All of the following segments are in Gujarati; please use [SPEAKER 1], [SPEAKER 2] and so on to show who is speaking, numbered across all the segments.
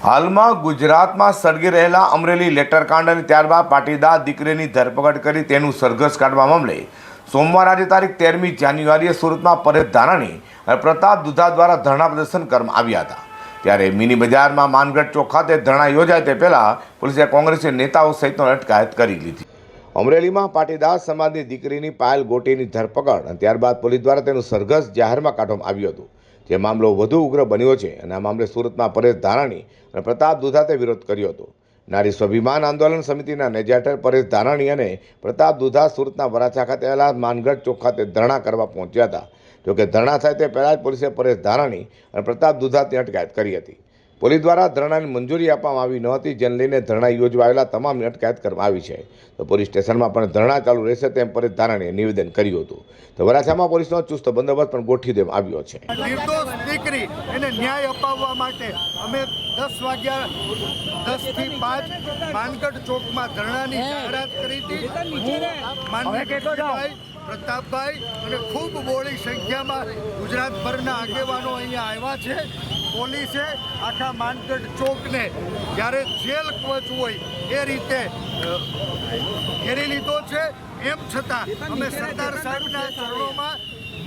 [SPEAKER 1] હાલમાં ગુજરાતમાં સળગી રહેલા અમરેલી લેટરકાંડ અને ત્યારબાદ પાટીદાર દીકરીની ધરપકડ કરી તેનું સરઘસ કાઢવા મામલે સોમવાર આજે તારીખ 13મી જાન્યુઆરીએ સુરતમાં પરેશ ધાનાણી અને પ્રતાપ દુધા દ્વારા ધરણા પ્રદર્શન કરવામાં આવ્યા હતા। ત્યારે મિની બજારમાં માનગઢ ચોક ખાતે ધરણા યોજાય તે પહેલાં પોલીસે કોંગ્રેસી નેતાઓ સહિતનો અટકાયત કરી લીધી। અમરેલીમાં પાટીદાર સમાજની દીકરીની પાયલ ગોટીની ધરપકડ અને ત્યારબાદ પોલીસ દ્વારા તેનું સરઘસ જાહેરમાં કાઢવામાં આવ્યું હતું। જે મામલો વધુ ઉગ્ર બન્યો છે અને આ મામલે સુરતમાં પરેશ ધાનાણી અને પ્રતાપ દુધાતે વિરોધ કર્યો હતો। નારી સ્વાભિમાન આંદોલન સમિતિના નેજા પરેશ ધાનાણી અને પ્રતાપ દુધા સુરતના વરાછા ખાતે આવેલા માનગઢ ચોક ખાતે ધરણા કરવા પહોંચ્યા હતા। જોકે ધરણા થાય તે પહેલાં જ પોલીસે પરેશ ધાનાણી અને પ્રતાપ દુધાની અટકાયત કરી હતી। પોલીસ દ્વારા ધરણાની મંજૂરી આપવામાં આવી ન હતી, જેને લઈને ધરણા યોજવા આવેલા તમામની અટકાયત કરવામાં આવી છે। તો પોલીસ સ્ટેશનમાં પણ ધરણા ચાલુ રહેશે તેમ પરેશ ધાનાણીએ નિવેદન કર્યું હતું। તો વરાછામાં પોલીસનો ચુસ્ત બંદોબસ્ત પણ ગોઠવી દેવામાં આવ્યો છે।
[SPEAKER 2] નિર્દોષ દીકરી એને ન્યાય અપાવવા માટે અમે 10 વાગ્યા 10 થી 5 માનગઢ ચોકમાં ધરણાની જાહેરાત કરી હતી। માનગઢભાઈ, પ્રતાપભાઈ અને ખૂબ બહોળી સંખ્યામાં ગુજરાતભરના આગેવાનો અહીંયા આવ્યા છે। પોલીસે આખા માનગઢ ચોકને જ્યારે જેલ કવચ હોય એ રીતે ઘેરી લીધો છે। એમ છતાં અમે સરદાર સાહેબના ચરણોમાં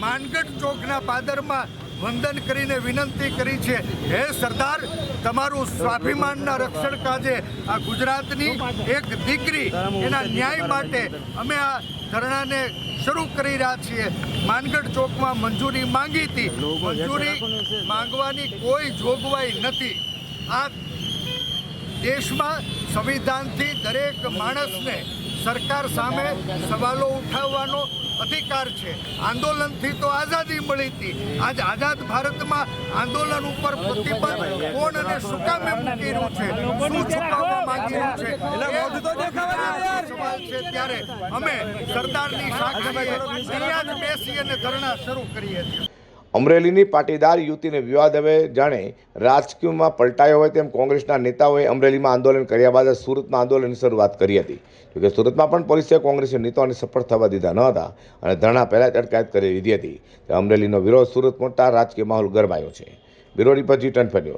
[SPEAKER 2] માનગઢ ચોકના પાદરમાં વંદન કરીને વિનંતી કરી છે, હે સરદાર, તમારું સ્વાભિમાનના રક્ષણ કાજે આ ગુજરાતની એક દીકરી એના ન્યાય માટે અમે આ ધરણાને શરૂ કરી રહ્યા છીએ। માનગઢ ચોકમાં મંજૂરી માંગી હતી, મંજૂરી માંગવાની કોઈ જોગવાઈ નથી। આ દેશમાં સંવિધાનથી દરેક માણસને સરકાર સામે સવાલો ઉઠાવવાનો અધિકાર છે। આંદોલનથી તો આઝાદી મળી હતી, આજ આઝાદ ભારતમાં આંદોલન ઉપર પ્રતિબંધ કોણ અને શું કામ એમ મૂકી રહ્યું છે, શું છુપાવવા માંગી રહ્યું છે, સવાલ છે। ત્યારે અમે સરદારની સાક્ષીએ અહીંયા જ બેસી અને ધરણા શરૂ કરીએ છીએ।
[SPEAKER 1] અમરેલીની પાટીદાર યુવતીને વિવાદ હવે જાણે રાજકીયમાં પલટાયો હોય તેમ કોંગ્રેસના નેતાઓએ અમરેલીમાં આંદોલન કર્યા બાદ સુરતમાં આંદોલનની શરૂઆત કરી હતી। જોકે સુરતમાં પણ પોલીસે કોંગ્રેસી નેતાઓને સફળ થવા દીધા ન હતા અને ધરણા પહેલાં જ અટકાયત કરી લીધી હતી। અમરેલીનો વિરોધ સુરત મોટા રાજકીય માહોલ ગરમાયો છે। Bureau report G24 news.